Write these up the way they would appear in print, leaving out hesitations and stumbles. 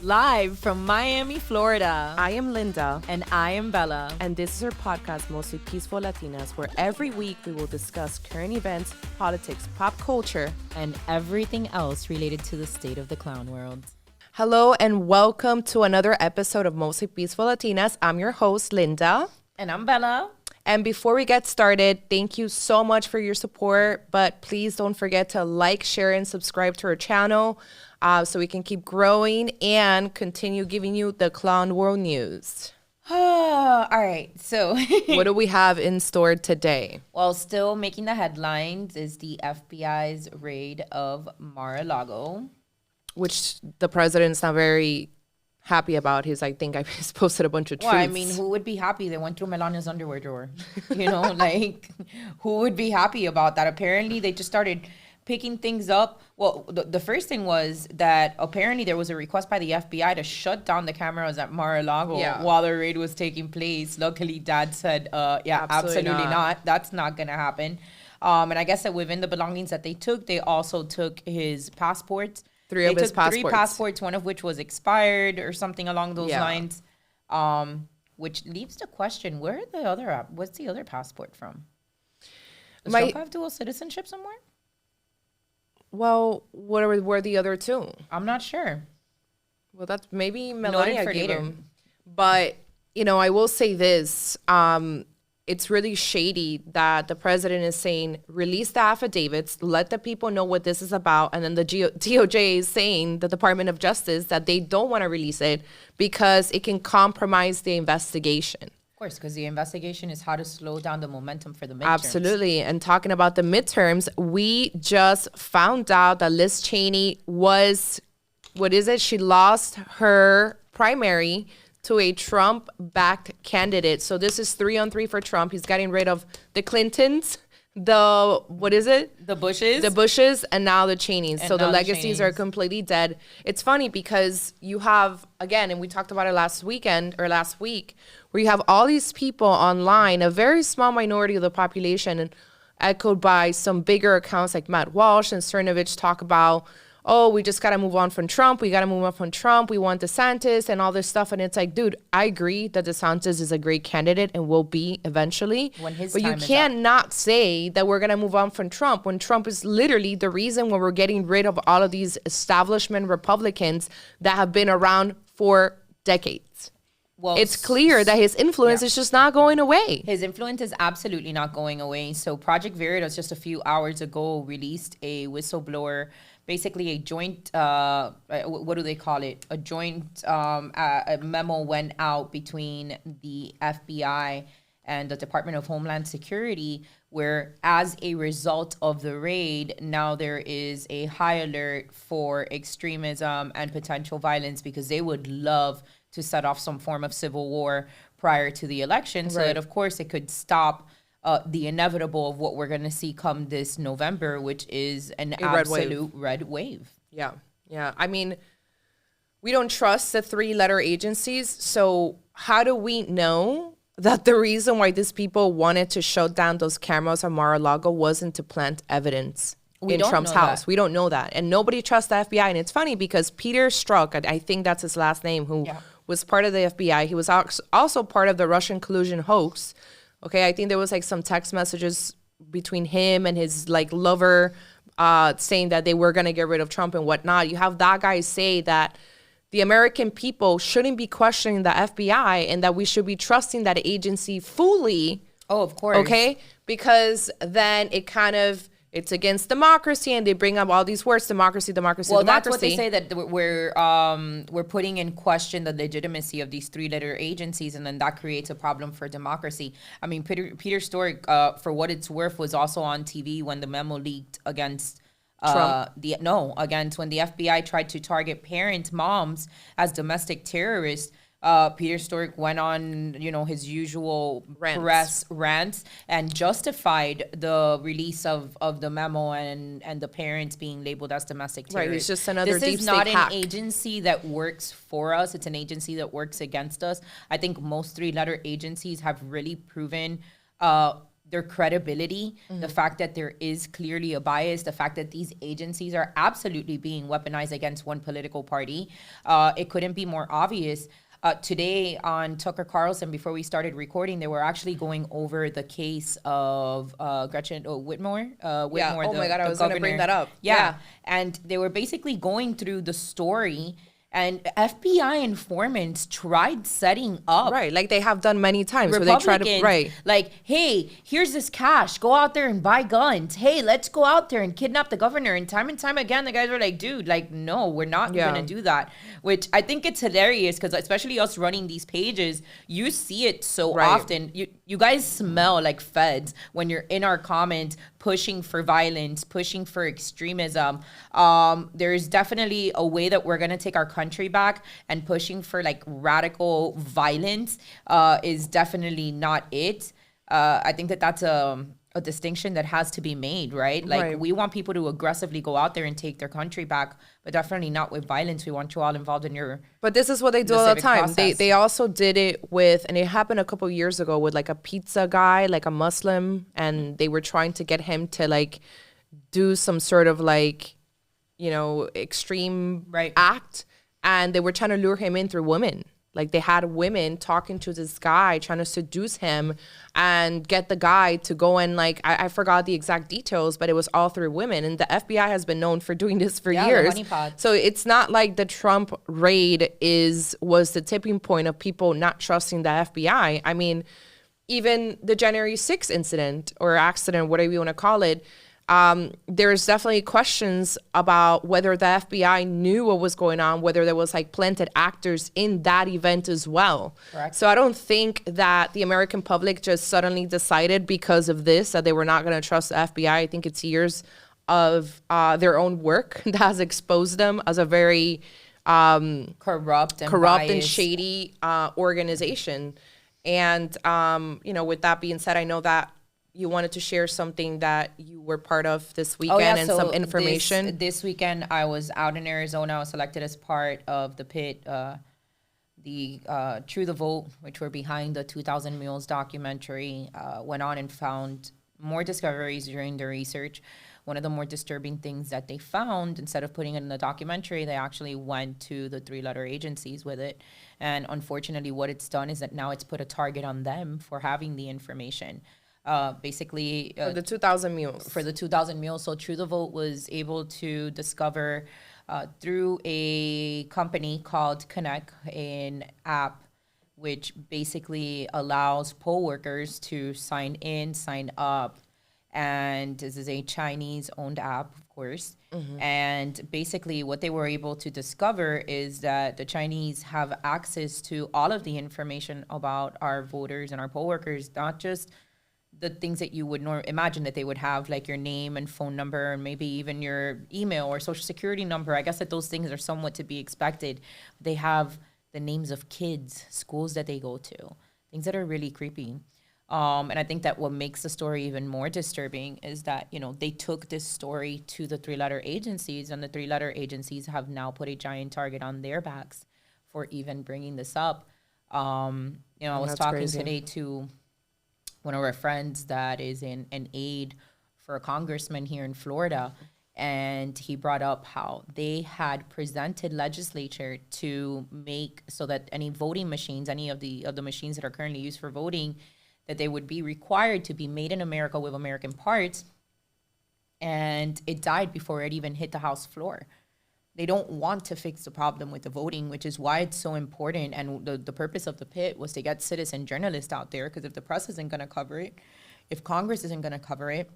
Live from Miami, Florida. I am Linda. And I am Bella. And this is our podcast, Mostly Peaceful Latinas, where every week we will discuss current events, politics, pop culture, and everything else related to the state of the clown world. Hello and welcome to another episode of Mostly Peaceful Latinas. I'm your host, Linda. And I'm Bella. And before we get started, thank you so much for your support. But please don't forget to like, share, and subscribe to our channel so we can keep growing and continue giving you the clown world news. All right, so what do we have in store today? Well, still making the headlines is the FBI's raid of Mar-a-Lago, which the president's not very happy about. I think he's posted a bunch of tweets. Well, I mean, who would be happy? They went through Melania's underwear drawer. You know, like, who would be happy about that? Apparently, they just started picking things up. Well, the first thing was that apparently there was a request by the FBI to shut down the cameras at Mar-a-Lago while the raid was taking place. Luckily, Dad said, absolutely not. That's not going to happen. And I guess that within the belongings that they took, they also took his passports. Three passports, one of which was expired or something along those lines. Which leaves the question, what's the other passport from? Does Trump have dual citizenship somewhere? Well, what were the other two? I'm not sure. Well, that's maybe Melania gave him. But, I will say this. It's really shady that the president is saying, release the affidavits, let the people know what this is about. And then the DOJ is saying, the Department of Justice, that they don't want to release it because it can compromise the investigation. Of course, because the investigation is how to slow down the momentum for the midterms. Absolutely. And talking about the midterms, we just found out that Liz Cheney she lost her primary to a Trump-backed candidate. So this is 3-on-3 for Trump. He's getting rid of the Clintons, the Bushes, and now the Cheneys. So the legacies are completely dead. It's funny because you have, again, and we talked about it last week, where you have all these people online, a very small minority of the population, and echoed by some bigger accounts like Matt Walsh and Cernovich talk about, we just got to move on from Trump. We got to move on from Trump. We want DeSantis and all this stuff. And it's like, dude, I agree that DeSantis is a great candidate and will be eventually. But you can't not say that we're going to move on from Trump when Trump is literally the reason when we're getting rid of all of these establishment Republicans that have been around for decades. Well, it's clear that his influence is just not going away. His influence is absolutely not going away. So Project Veritas just a few hours ago released a whistleblower, basically a joint, what do they call it? A joint a memo went out between the FBI and the Department of Homeland Security, where as a result of the raid, now there is a high alert for extremism and potential violence because they would love to set off some form of civil war prior to the election so that, of course, it could stop the inevitable of what we're going to see come this November, which is an absolute red wave. Yeah. I mean, we don't trust the three-letter agencies. So how do we know that the reason why these people wanted to shut down those cameras on Mar-a-Lago wasn't to plant evidence in Trump's house? We don't know that. And nobody trusts the FBI. And it's funny because Peter Strzok, I think that's his last name, who was part of the FBI. He was also part of the Russian collusion hoax. Okay, I think there was some text messages between him and his lover saying that they were going to get rid of Trump and whatnot. You have that guy say that the American people shouldn't be questioning the FBI and that we should be trusting that agency fully. Oh, of course. Okay, because then it's against democracy, and they bring up all these words, democracy. Well, that's what they say, that we're putting in question the legitimacy of these three-letter agencies, and then that creates a problem for democracy. I mean, Peter Strzok, for what it's worth, was also on TV when the memo leaked against Trump. When the FBI tried to target moms as domestic terrorists. Peter Strzok went on, his usual press rants and justified the release of the memo and the parents being labeled as domestic terrorists. Right, it's just another deep state hack. This is not an agency that works for us. It's an agency that works against us. I think most three-letter agencies have really proven their credibility, the fact that there is clearly a bias, the fact that these agencies are absolutely being weaponized against one political party. It couldn't be more obvious. Today on Tucker Carlson, before we started recording, they were actually going over the case of Whitmore. Yeah. Oh my God, I was going to bring that up. Yeah. And they were basically going through the story, and FBI informants tried setting up. Right, like they have done many times where they try to, right. Like, hey, here's this cash. Go out there and buy guns. Hey, let's go out there and kidnap the governor. And time again, the guys are like, dude, like, no, we're not going to do that. Which I think it's hilarious because especially us running these pages, you see it so often. You guys smell like feds when you're in our comments pushing for violence, pushing for extremism. There's definitely a way that we're going to take our country back, and pushing for like radical violence is definitely not it. I think that that's a distinction that has to be made, right? Like we want people to aggressively go out there and take their country back, but definitely not with violence. We want you all involved in your. But this is what they do all the time. They also did it with, and it happened a couple years ago with like a pizza guy, like a Muslim, and they were trying to get him to like do some sort of like, you know, extreme act. And they were trying to lure him in through women. Like they had women talking to this guy, trying to seduce him and get the guy to go and like, I forgot the exact details, but it was all through women. And the FBI has been known for doing this for years. So it's not like the Trump raid was the tipping point of people not trusting the FBI. I mean, even the January 6th incident or accident, whatever you want to call it, there's definitely questions about whether the FBI knew what was going on, whether there was like planted actors in that event as well. Correct. So I don't think that the American public just suddenly decided because of this that they were not going to trust the FBI. I think it's years of their own work that has exposed them as a very corrupt and shady organization. And, you know, with that being said, I know that you wanted to share something that you were part of this weekend and some information. This weekend, I was out in Arizona. I was selected as part of the PIT, True the Vote, which were behind the 2,000 Mules documentary. Went on and found more discoveries during the research. One of the more disturbing things that they found, instead of putting it in the documentary, they actually went to the 3-letter agencies with it. And unfortunately, what it's done is that now it's put a target on them for having the information. Basically for the 2,000 Mules. For the 2,000 Mules. So True the Vote was able to discover through a company called Connect, an app which basically allows poll workers to sign in, sign up. And this is a Chinese-owned app, of course. Mm-hmm. And basically what they were able to discover is that the Chinese have access to all of the information about our voters and our poll workers, not just the things that you would imagine that they would have, like your name and phone number and maybe even your email or social security number. I guess that those things are somewhat to be expected. They have the names of kids, schools that they go to, things that are really creepy. And I think that what makes the story even more disturbing is that, you know, they took this story to the 3-letter agencies, and the 3-letter agencies have now put a giant target on their backs for even bringing this up. You know, I was talking today to one of our friends that is in an aide for a congressman here in Florida, and he brought up how they had presented legislature to make so that any voting machines, any of the machines that are currently used for voting, that they would be required to be made in America with American parts, and it died before it even hit the House floor. They don't want to fix the problem with the voting, which is why it's so important. And the purpose of the PIT was to get citizen journalists out there, because if the press isn't going to cover it, if Congress isn't going to cover it,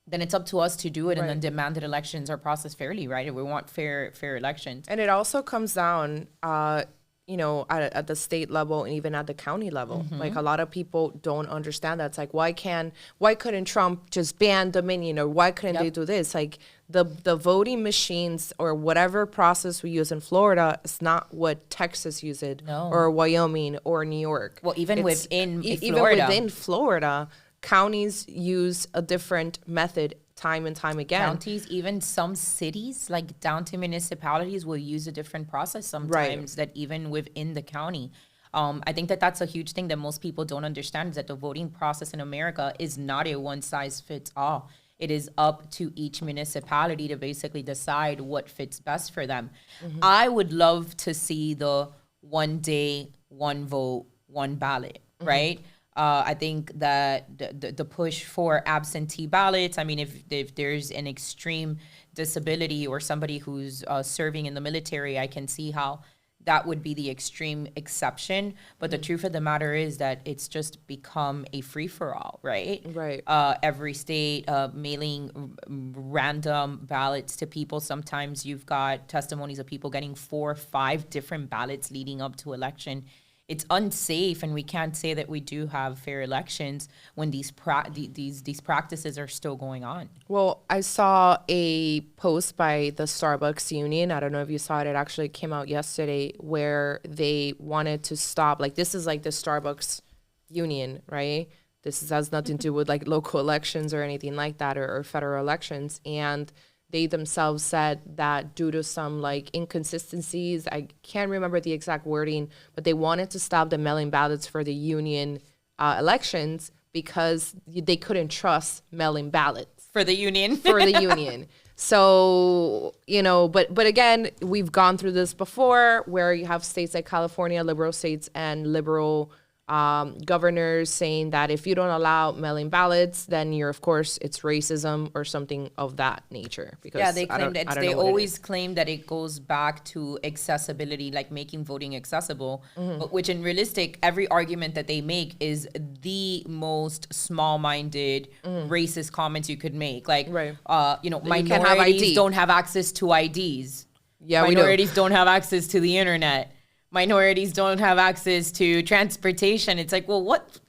then it's up to us to do it and then demand that elections are processed fairly, right? If we want fair elections. And it also comes down, you know, at the state level and even at the county level. Mm-hmm. Like a lot of people don't understand that. It's like, why couldn't Trump just ban Dominion, or why couldn't they do this? Like the voting machines or whatever process we use in Florida is not what Texas uses or Wyoming or New York. Well, even within Florida, counties use a different method time and time again. Counties, even some cities, like down to municipalities, will use a different process sometimes that even within the county. I think that that's a huge thing that most people don't understand, is that the voting process in America is not a one size fits all. It is up to each municipality to basically decide what fits best for them. I would love to see the one day, one vote, one ballot, right? I think that the push for absentee ballots, I mean, if there's an extreme disability or somebody who's serving in the military, I can see how that would be the extreme exception. But the truth of the matter is that it's just become a free-for-all, right? Right. Every state mailing random ballots to people. Sometimes you've got testimonies of people getting 4 or 5 different ballots leading up to election. It's unsafe, and we can't say that we do have fair elections when these practices are still going on. Well, I saw a post by the Starbucks union. I don't know if you saw it. It actually came out yesterday, where they wanted to stop. Like, this is like the Starbucks union, right? Has nothing to do with like local elections or anything like that, or federal elections. And they themselves said that due to some like inconsistencies, I can't remember the exact wording, but they wanted to stop the mail-in ballots for the union elections because they couldn't trust mail-in ballots For the union. for the union. So, but again, we've gone through this before, where you have states like California, liberal states, and liberal governors saying that if you don't allow mail-in ballots, then of course, it's racism or something of that nature. Because they claim that they always claim that it goes back to accessibility, like making voting accessible, but which in realistic, every argument that they make is the most small-minded, racist comments you could make. Like, right. Minorities don't have access to IDs. Yeah, minorities don't have access to the internet. Minorities don't have access to transportation. It's like, well, what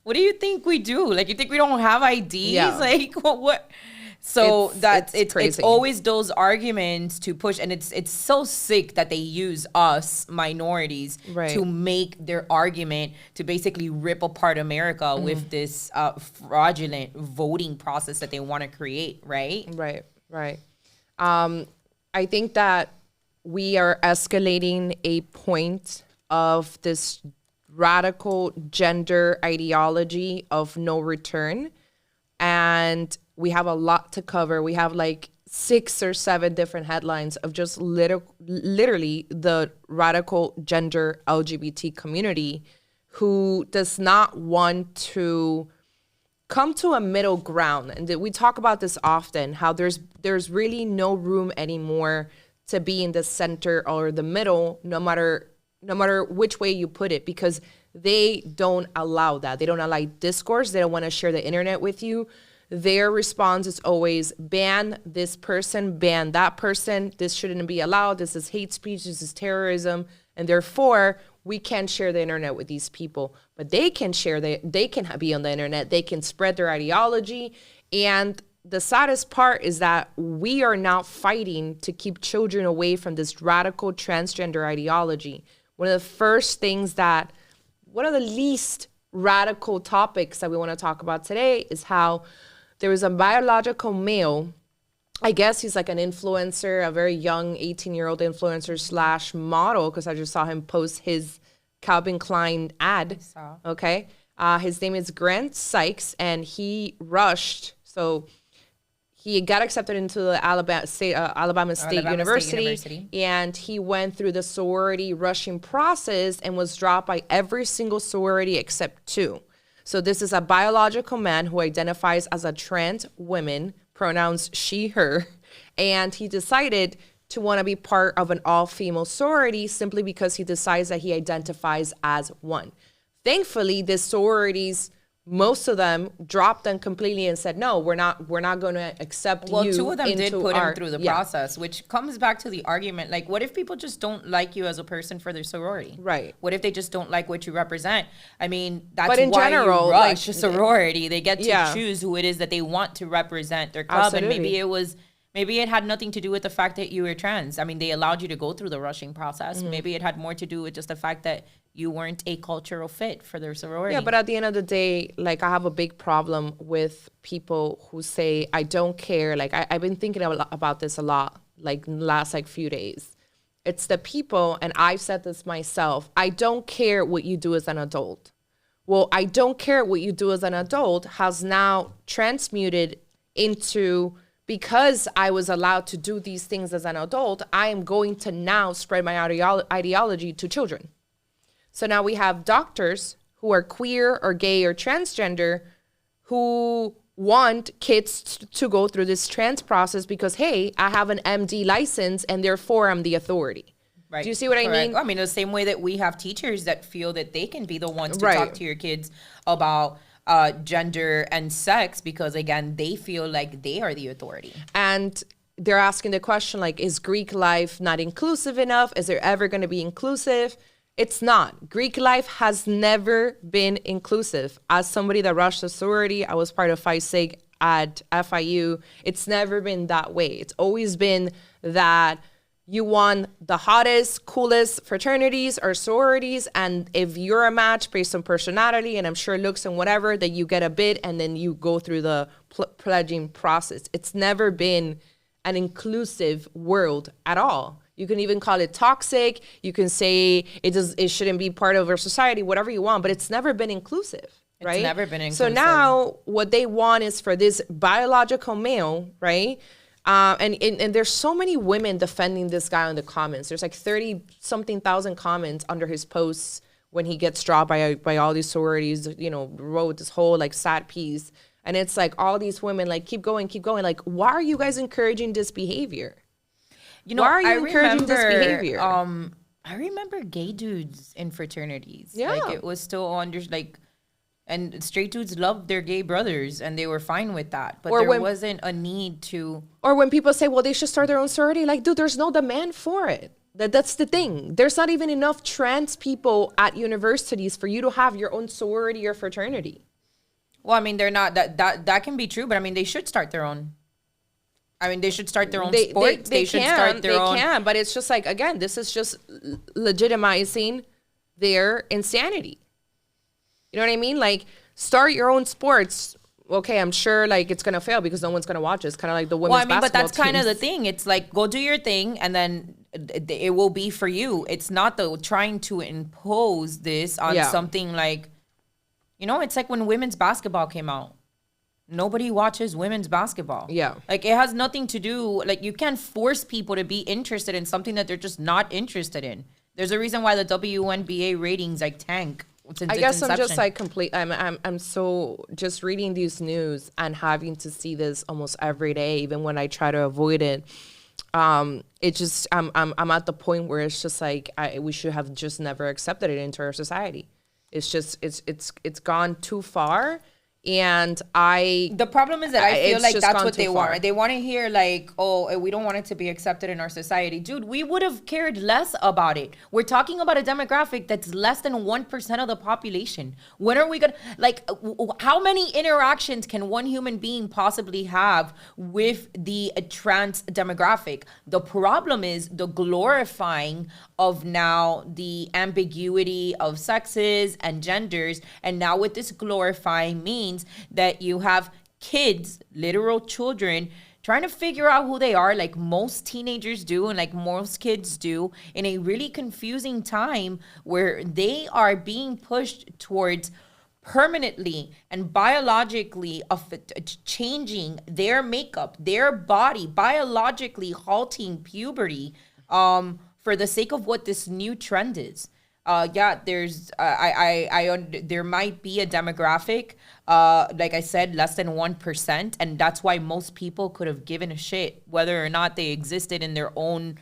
do you think we do? Like, you think we don't have IDs? Yeah. Like, what? So it's always those arguments to push, and it's so sick that they use us minorities to make their argument to basically rip apart America with this fraudulent voting process that they want to create, right? Right. I think that we are escalating a point of this radical gender ideology of no return. And we have a lot to cover. We have like 6 or 7 different headlines of just literally the radical gender LGBT community who does not want to come to a middle ground. And we talk about this often, how there's really no room anymore to be in the center or the middle, no matter which way you put it, because they don't allow that. They don't allow discourse. They don't want to share the internet with you. Their response is always ban this person, ban that person. This shouldn't be allowed. This is hate speech. This is terrorism. And therefore, we can't share the internet with these people. But they can they can be on the internet. They can spread their ideology. And the saddest part is that we are now fighting to keep children away from this radical transgender ideology. One of the least radical topics that we want to talk about today is how there was a biological male. I guess he's like an influencer, a very young 18-year-old influencer / model, because I just saw him post his Calvin Klein ad. Okay. His name is Grant Sykes, and he rushed. So he got accepted into the Alabama State University, and he went through the sorority rushing process and was dropped by every single sorority except 2. So this is a biological man who identifies as a trans woman, pronouns she, her, and he decided to want to be part of an all-female sorority simply because he decides that he identifies as one. Thankfully, the sororities, most of them dropped them completely and said, no, we're not going to accept you. Well, 2 of them did put him through the process, which comes back to the argument, like, what if people just don't like you as a person for their sorority? Right. What if they just don't like what you represent? I mean, that's why you rush a sorority. They get to choose who it is that they want to represent their club. Absolutely. And maybe it had nothing to do with the fact that you were trans. I mean, they allowed you to go through the rushing process. Mm-hmm. Maybe it had more to do with just the fact that you weren't a cultural fit for their sorority. Yeah, but at the end of the day, like, I have a big problem with people who say, I don't care. Like, I've been thinking about this a lot, like, last, few days. It's the people, and I've said this myself, I don't care what you do as an adult. Well, I don't care what you do as an adult has now transmuted into, because I was allowed to do these things as an adult, I am going to now spread my ideology to children. So now we have doctors who are queer or gay or transgender who want kids to go through this trans process because, hey, I have an MD license and therefore I'm the authority. Right. Do you see what I mean? I mean, the same way that we have teachers that feel that they can be the ones to talk to your kids about gender and sex because, again, they feel like they are the authority. And they're asking the question, like, is Greek life not inclusive enough? Is there ever going to be inclusive? It's not. Greek life has never been inclusive. As somebody that rushed a sorority, I was part of Phi Sig at FIU. It's never been that way. It's always been that you want the hottest, coolest fraternities or sororities, and if you're a match based on personality and I'm sure looks and whatever, that you get a bid and then you go through the pledging process. It's never been an inclusive world at all. You can even call it toxic. You can say it shouldn't be part of our society, whatever you want, but it's never been inclusive, right? It's never been inclusive. So now what they want is for this biological male, right? And there's so many women defending this guy in the comments. There's like 30-something thousand comments under his posts when he gets dropped by all these sororities, you know, wrote this whole like sad piece. And it's like all these women like, keep going. Like, why are you guys encouraging this behavior? You know, why are you encouraging this behavior? I remember gay dudes in fraternities. Yeah. Like it was still under like, and straight dudes loved their gay brothers and they were fine with that. But there wasn't a need to. Or when people say, well, they should start their own sorority. Like, dude, there's no demand for it. That's the thing. There's not even enough trans people at universities for you to have your own sorority or fraternity. Well, I mean, they're not, that can be true, but I mean, they should start their own. I mean, they should start their own sports. They should start their own. They can, but it's just like, again, this is just legitimizing their insanity. You know what I mean? Like, start your own sports. Okay, I'm sure like it's gonna fail because no one's gonna watch it. It's kind of like the women's basketball but that's kind of teams. the thing. It's like, go do your thing, and then it will be for you. It's not trying to impose this on something like, you know, it's like when women's basketball came out. Nobody watches women's basketball. Yeah. Like, it has nothing to do, like, you can't force people to be interested in something that they're just not interested in. There's a reason why the WNBA ratings, like, tank. I guess I'm just, like, I'm so, just reading these news and having to see this almost every day, even when I try to avoid it. It just, I'm at the point where it's just, like, we should have just never accepted it into our society. It's just, it's gone too far. And the problem is that I feel like that's what they want. They want to hear like, oh, we don't want it to be accepted in our society. Dude, we would have cared less about it. We're talking about a demographic that's less than 1% of the population. When are we going to, like, how many interactions can one human being possibly have with the trans demographic? The problem is the glorifying of now the ambiguity of sexes and genders. And now with this glorifying means that you have kids, literal children, trying to figure out who they are, like most teenagers do and like most kids do, in a really confusing time where they are being pushed towards permanently and biologically changing their makeup, their body, biologically halting puberty for the sake of what this new trend is. There's there might be a demographic, like I said, less than 1%, and that's why most people could have given a shit whether or not they existed in their own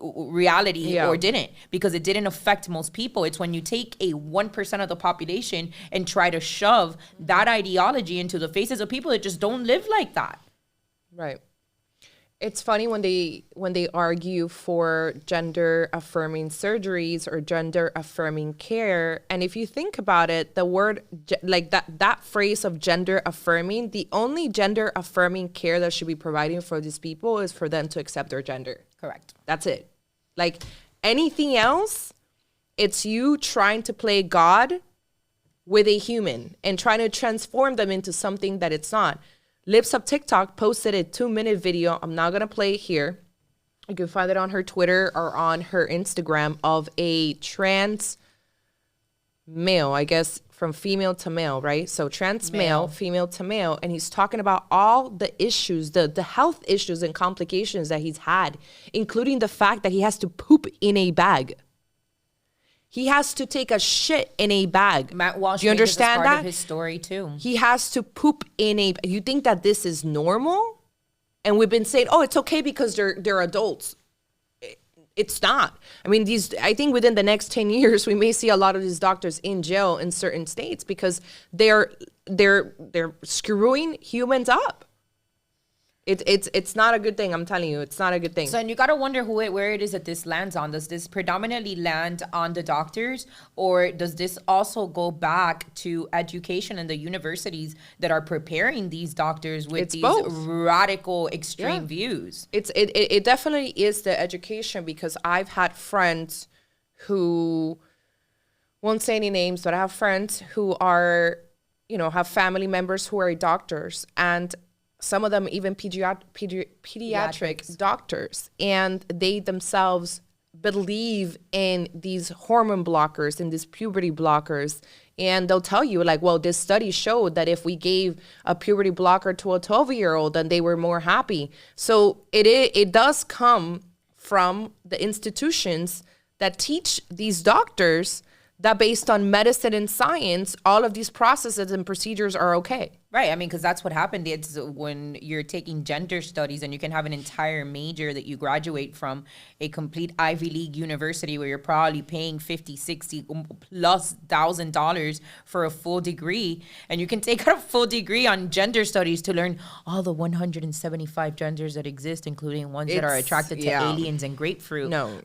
reality or didn't, because it didn't affect most people. It's when you take a 1% of the population and try to shove that ideology into the faces of people that just don't live like that. Right. It's funny when they argue for gender affirming surgeries or gender affirming care. And if you think about it, the word like that phrase of gender affirming, the only gender affirming care that should be providing for these people is for them to accept their gender. Correct. That's it. Like anything else, it's you trying to play God with a human and trying to transform them into something that it's not. Libs of TikTok posted a 2-minute video, I'm not going to play it here, You can find it on her Twitter or on her Instagram of a trans male, I guess from female to male, right? So trans male, female to male. And he's talking about all the issues, the health issues and complications that he's had, including the fact that he has to poop in a bag. He has to take a shit in a bag. Matt Walsh, do you understand part that? Of his story too. He has to poop in a. You think that this is normal? And we've been saying, oh, it's okay because they're adults. It's not. I mean, I think within the next 10 years, we may see a lot of these doctors in jail in certain states because they're screwing humans up. It's not a good thing. I'm telling you, it's not a good thing. So, and you got to wonder where it is that this lands on. Does this predominantly land on the doctors, or does this also go back to education and the universities that are preparing these doctors with these both radical, extreme views? It definitely is the education, because I've had friends who, won't say any names, but I have friends who are, have family members who are doctors, and some of them even pediatric doctors, and they themselves believe in these hormone blockers and these puberty blockers. And they'll tell you like, well, this study showed that if we gave a puberty blocker to a 12-year-old, then they were more happy. So it does come from the institutions that teach these doctors that based on medicine and science, all of these processes and procedures are okay. Right. I mean, because that's what happened. It's when you're taking gender studies and you can have an entire major that you graduate from a complete Ivy League university where you're probably paying $50, $60 plus $1,000 for a full degree. And you can take out a full degree on gender studies to learn all the 175 genders that exist, including ones that are attracted to aliens and grapefruit. No,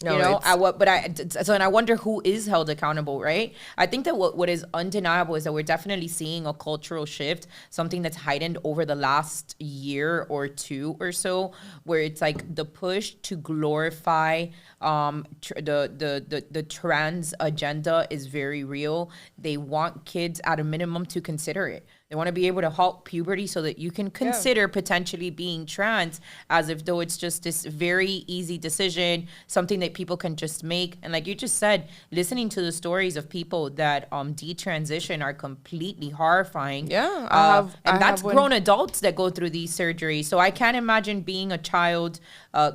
and I wonder who is held accountable, right? I think that what is undeniable is that we're definitely seeing a cultural shift, something that's heightened over the last year or two or so, where it's like the push to glorify the trans agenda is very real. They want kids at a minimum to consider it. They want to be able to halt puberty so that you can consider potentially being trans, as if though it's just this very easy decision, something that people can just make. And like you just said, listening to the stories of people that detransition are completely horrifying. Yeah, that's grown adults that go through these surgeries. So I can't imagine being a child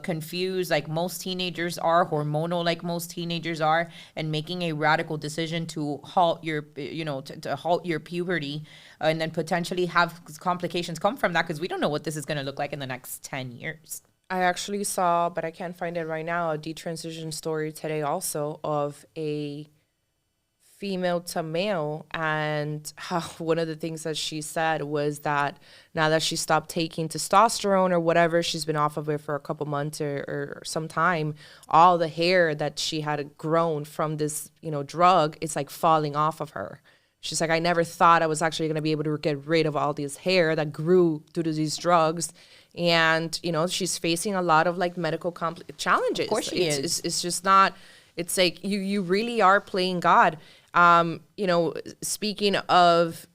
confused like most teenagers are, hormonal like most teenagers are, and making a radical decision to halt your, to halt your puberty. And then potentially have complications come from that, because we don't know what this is going to look like in the next 10 years. I actually saw, but I can't find it right now, a detransition story today also of a female to male, and how one of the things that she said was that now that she stopped taking testosterone or whatever, she's been off of it for a couple months or some time, all the hair that she had grown from this, drug, it's like falling off of her. She's like, I never thought I was actually going to be able to get rid of all this hair that grew due to these drugs. And, she's facing a lot of like medical challenges. Of course she is. It's just not, it's like you really are playing God. Speaking of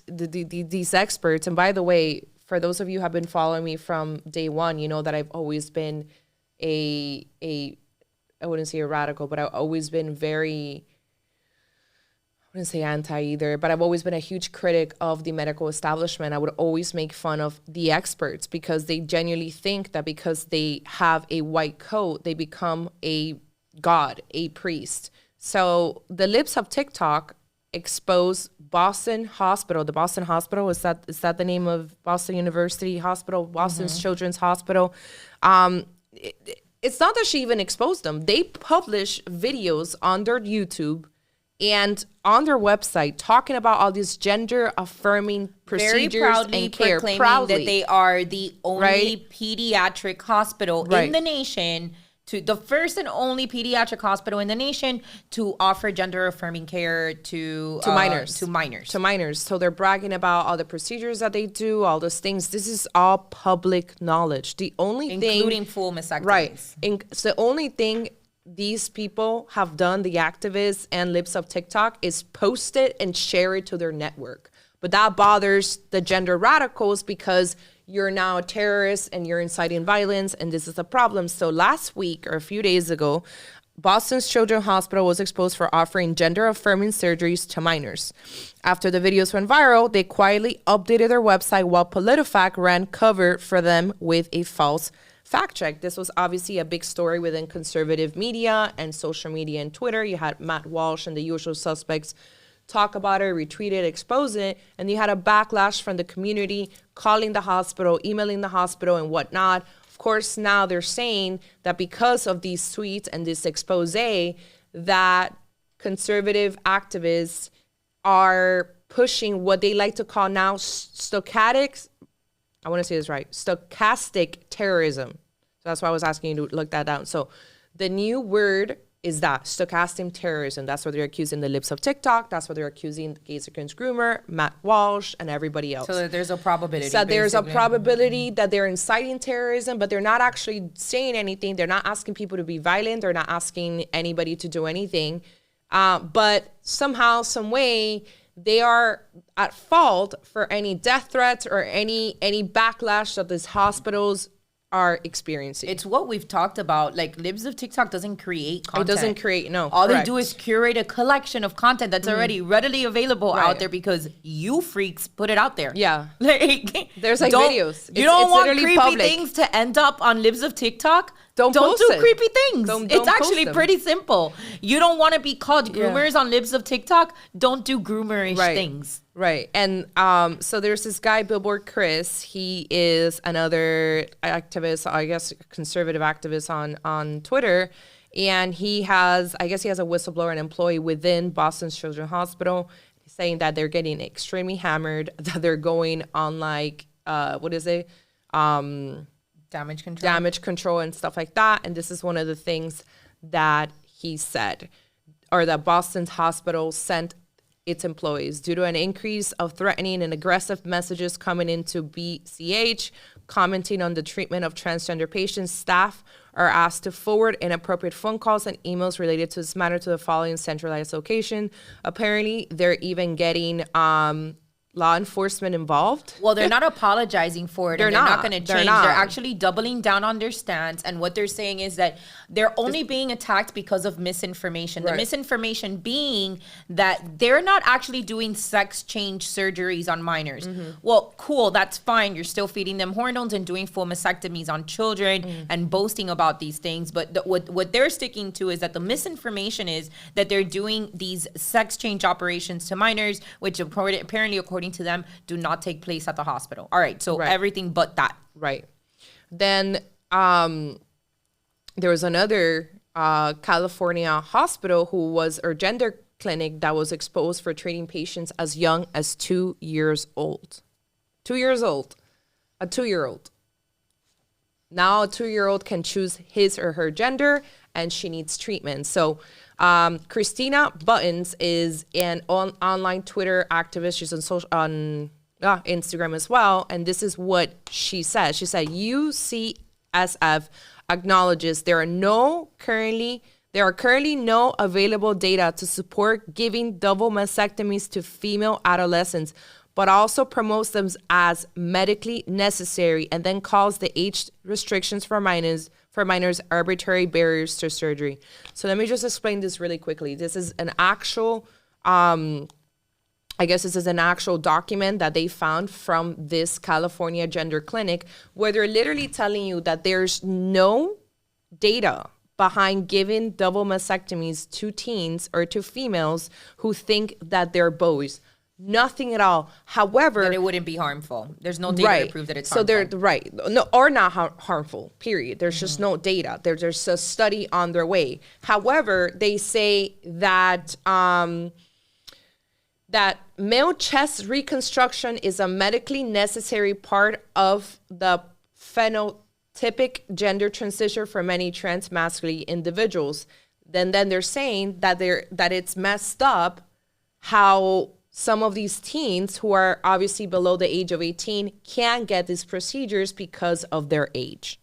these experts, and by the way, for those of you who have been following me from day one, you know that I've always been I wouldn't say a radical, but I've always been very, I wouldn't say anti either, but I've always been a huge critic of the medical establishment. I would always make fun of the experts because they genuinely think that because they have a white coat, they become a god, a priest. So the Libs of TikTok exposed Boston Hospital. The Boston Hospital, is that the name of Boston University Hospital, Boston's Children's Hospital? It's not that she even exposed them. They publish videos on their YouTube and on their website talking about all these gender affirming procedures and care. Proudly that they are the only pediatric hospital in the nation, the first and only pediatric hospital in the nation to offer gender affirming care to minors. So they're bragging about all the procedures that they do, all those things. This is all public knowledge. The only including full mastectomies. It's the only thing these people have done, the activists and Libs of TikTok, is post it and share it to their network. But that bothers the gender radicals because you're now a terrorist and you're inciting violence, and this is a problem. So last week or a few days ago, Boston's Children's Hospital was exposed for offering gender-affirming surgeries to minors. After the videos went viral, they quietly updated their website while PolitiFact ran cover for them with a false fact check. This was obviously a big story within conservative media and social media and Twitter. You had Matt Walsh and the usual suspects talk about it, retweet it, expose it, and you had a backlash from the community calling the hospital, emailing the hospital, and whatnot. Of course, now they're saying that because of these tweets and this expose, that conservative activists are pushing what they like to call now stochastic terrorism. So that's why I was asking you to look that down. So the new word is that stochastic terrorism. That's what they're accusing the Libs of TikTok. That's what they're accusing Gays Against Groomer, Matt Walsh, and everybody else. So there's a probability. So there's a probability that they're inciting terrorism, but they're not actually saying anything. They're not asking people to be violent. They're not asking anybody to do anything. But somehow, some way, they are at fault for any death threats or any backlash that these hospitals are experiencing. It's what we've talked about. Like, Libs of TikTok doesn't create content. It doesn't create, no. All correct. they do is curate a collection of content that's already readily available out there because you freaks put it out there. Yeah. Like, there's like videos. You don't want creepy public. things to end up on Libs of TikTok. Don't do it. creepy things. Don't it's actually them. pretty simple. You don't want to be called groomers on Libs of TikTok. Don't do groomerish things. Right. And so there's this guy, Billboard Chris. He is another activist, I guess, conservative activist on Twitter. And he has a whistleblower, an employee within Boston's Children's Hospital, saying that they're getting extremely hammered, that they're going on damage control and stuff like that. And this is one of the things that he said, or that Boston's hospital sent its employees due to an increase of threatening and aggressive messages coming into BCH, commenting on the treatment of transgender patients. Staff are asked to forward inappropriate phone calls and emails related to this matter to the following centralized location. Apparently, they're even getting law enforcement involved. Well, they're not apologizing for it. They're not going to change. They're actually doubling down on their stance. And what they're saying is that they're only being attacked because of misinformation. The misinformation being that they're not actually doing sex change surgeries on minors. Well, cool. That's fine. You're still feeding them hormones and doing full mastectomies on children and boasting about these things. But what they're sticking to is that the misinformation is that they're doing these sex change operations to minors, which apparently according to them, do not take place at the hospital. All right, so everything but that. Right. Then there was another California hospital or gender clinic that was exposed for treating patients as young as 2 years old. 2 years old. A 2-year-old. Now a 2-year-old can choose his or her gender, and she needs treatment. So Christina Buttons is an online Twitter activist. She's on Instagram as well. And this is what she said. She said, UCSF acknowledges there are currently no available data to support giving double mastectomies to female adolescents, but also promotes them as medically necessary, and then calls the age restrictions for minors arbitrary barriers to surgery. So let me just explain this really quickly. This is an actual, this is an actual document that they found from this California gender clinic, where they're literally telling you that there's no data behind giving double mastectomies to teens or to females who think that they're boys. Nothing at all. However, that it wouldn't be harmful. There's no data to prove that it's harmful. So they're or not harmful. Period. There's just no data. There's a study on their way. However, they say that that male chest reconstruction is a medically necessary part of the phenotypic gender transition for many transmasculine individuals. Then they're saying that it's messed up how some of these teens who are obviously below the age of 18 can get these procedures because of their age.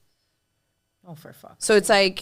Oh, for fuck. So it's like,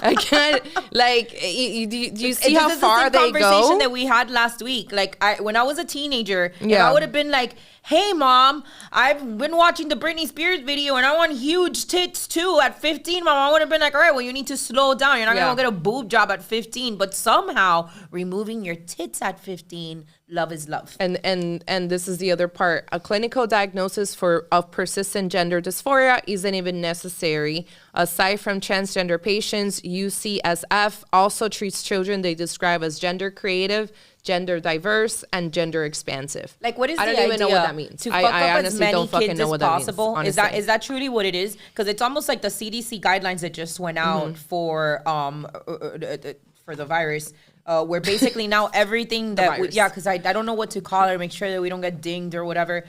I can't, like, do you see how far they go? Conversation that we had last week. Like, when I was a teenager, if I would have been like, hey, mom, I've been watching the Britney Spears video and I want huge tits too at 15, mom, I would have been like, all right, well, you need to slow down. You're not going to get a boob job at 15. But somehow removing your tits at 15, love is love. And this is the other part. A clinical diagnosis of persistent gender dysphoria isn't even necessary. Aside from transgender patients, UCSF also treats children they describe as gender creative, gender diverse, and gender expansive. Like, what is I the don't even know what idea that means. to fuck I up as honestly many don't fucking kids know as what that possible? means. Is that truly what it is? Because it's almost like the CDC guidelines that just went out for the virus. Where basically now everything that because I don't know what to call it, make sure that we don't get dinged or whatever.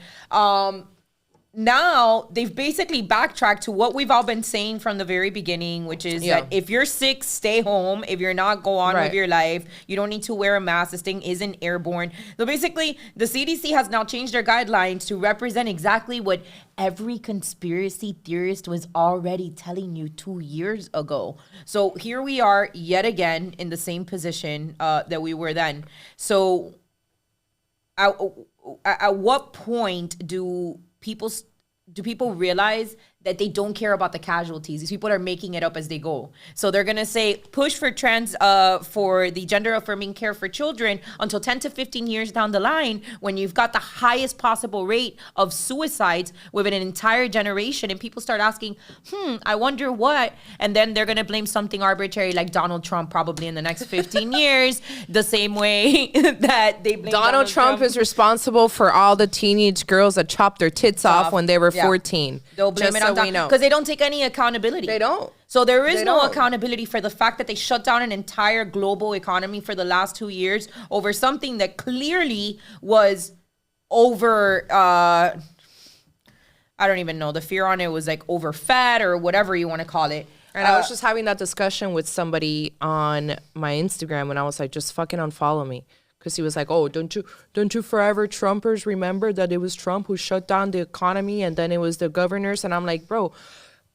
Now they've basically backtracked to what we've all been saying from the very beginning, which is that if you're sick, stay home. If you're not, go on with your life. You don't need to wear a mask. This thing isn't airborne. So basically, the CDC has now changed their guidelines to represent exactly what every conspiracy theorist was already telling you 2 years ago. So here we are yet again in the same position that we were then. So at what point do people realize that they don't care about the casualties? These people are making it up as they go. So they're going to say push for for the gender affirming care for children until 10 to 15 years down the line, when you've got the highest possible rate of suicides within an entire generation. And people start asking, I wonder what. And then they're going to blame something arbitrary like Donald Trump probably in the next 15 years, the same way that they blame Donald Trump is responsible for all the teenage girls that chopped their tits off when they were 14. They'll blame it on because they don't take any accountability. They don't. So there is no accountability for the fact that they shut down an entire global economy for the last 2 years over something that clearly was over, I don't even know. The fear on it was like overfed or whatever you want to call it. And I was just having that discussion with somebody on my Instagram when I was like, just fucking unfollow me. Because he was like, oh, don't you forever Trumpers remember that it was Trump who shut down the economy and then it was the governors? And I'm like, bro,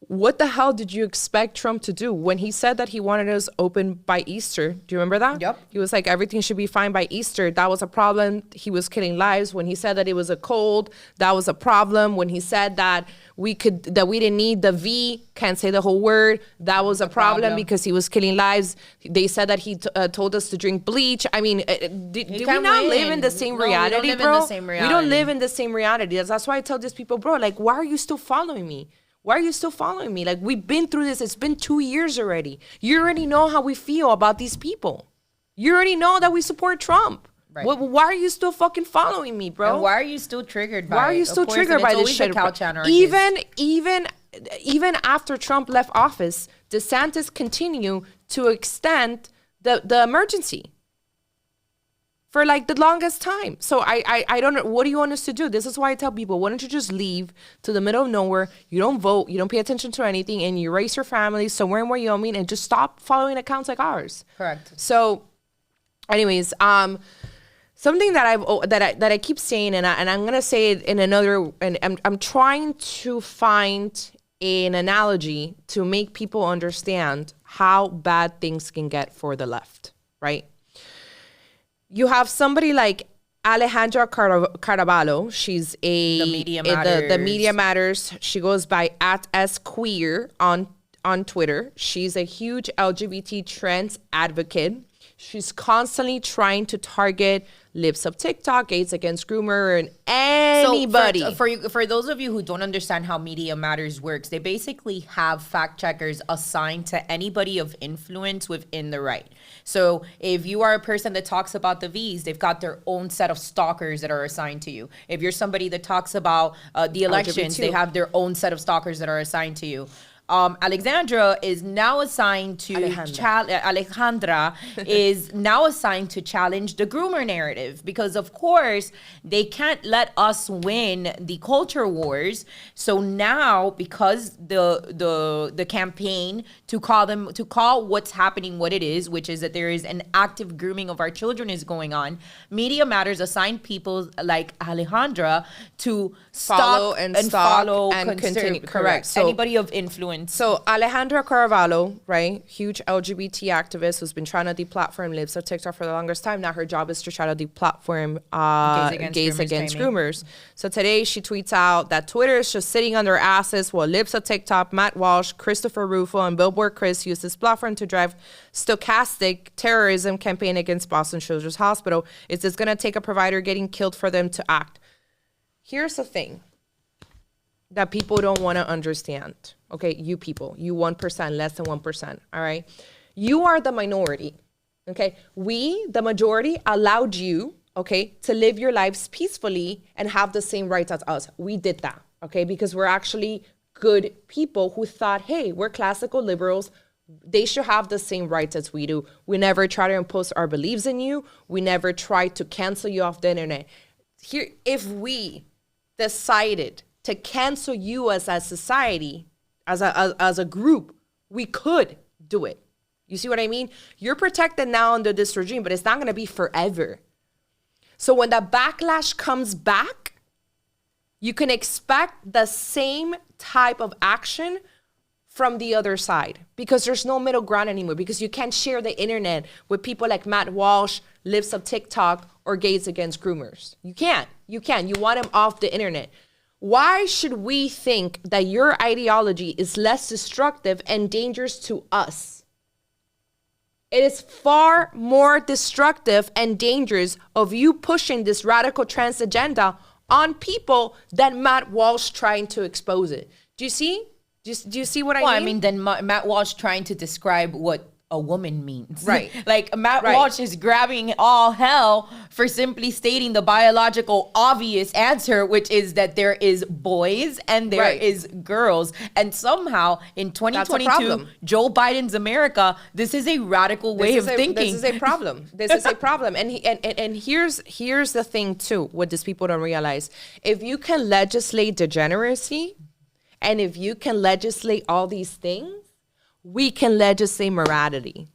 what the hell did you expect Trump to do? When he said that he wanted us open by Easter, do you remember that? Yep. He was like, everything should be fine by Easter. That was a problem. He was killing lives. When he said that it was a cold, that was a problem. When he said that we didn't need the V, can't say the whole word, that was a problem because he was killing lives. They said that he told us to drink bleach. I mean, do we not live in the same reality, bro? We don't live in the same reality. That's why I tell these people, bro, like, why are you still following me? Why are you still following me? Like, we've been through this. It's been 2 years already. You already know how we feel about these people. You already know that we support Trump. Right. Why are you still fucking following me, bro? And why are you still triggered by it? Why are you still triggered by this shit? Even after Trump left office, DeSantis continued to extend the emergency for like the longest time. So I don't know. What do you want us to do? This is why I tell people, why don't you just leave to the middle of nowhere? You don't vote. You don't pay attention to anything. And you raise your family somewhere in Wyoming and just stop following accounts like ours. Correct. So anyways, something that I keep saying, and I'm going to say it in another, and I'm trying to find an analogy to make people understand how bad things can get for the left, right? You have somebody like Alejandra Caraballo. She's the Media Matters. She goes by @squeer on Twitter. She's a huge LGBT trans advocate. She's constantly trying to target Libs of TikTok, AIDS Against Groomers, and anybody. So for those of you who don't understand how Media Matters works, they basically have fact checkers assigned to anybody of influence within the right. So if you are a person that talks about the V's, they've got their own set of stalkers that are assigned to you. If you're somebody that talks about the elections, they have their own set of stalkers that are assigned to you. Alexandra is now assigned to Alejandra is now assigned to challenge the groomer narrative, because of course they can't let us win the culture wars. So now, because the campaign to call what's happening what it is, which is that there is an active grooming of our children is going on, Media Matters assigned people like Alejandra to follow and continue. Correct. So anybody of influence influence. So Alejandra Caravallo, right, huge LGBT activist who's been trying to deplatform Libs of TikTok for the longest time. Now her job is to try to deplatform gays against groomers. So today she tweets out that Twitter is just sitting on their asses while Libs of TikTok, Matt Walsh, Christopher Rufo, and Billboard Chris use this platform to drive stochastic terrorism campaign against Boston Children's Hospital. Is this going to take a provider getting killed for them to act? Here's the thing that people don't want to understand. Okay, you people, you 1%, less than 1%, all right? You are the minority, okay? We, the majority, allowed you, okay, to live your lives peacefully and have the same rights as us. We did that, okay? Because we're actually good people who thought, hey, we're classical liberals. They should have the same rights as we do. We never try to impose our beliefs in you. We never try to cancel you off the internet. Here, if we decided to cancel you as a society, as a group, we could do it. You see what I mean? You're protected now under this regime, but it's not going to be forever. So when the backlash comes back, you can expect the same type of action from the other side, because there's no middle ground anymore, because you can't share the internet with people like Matt Walsh, Libs of TikTok, or Gays Against Groomers. You can't. You want them off the internet. Why should we think that your ideology is less destructive and dangerous to us? It is far more destructive and dangerous of you pushing this radical trans agenda on people than Matt Walsh trying to expose it. Do you see? Do you see what I mean? Well, I mean, then Matt Walsh trying to describe what a woman means. Right. Like Matt Walsh is grabbing all hell for simply stating the biological obvious answer, which is that there is boys and there is girls. And somehow in 2022, Joe Biden's America, this is a radical way of thinking. This is a problem. This is a problem. And here's the thing too, what these people don't realize. If you can legislate degeneracy, and if you can legislate all these things, we can legislate morality.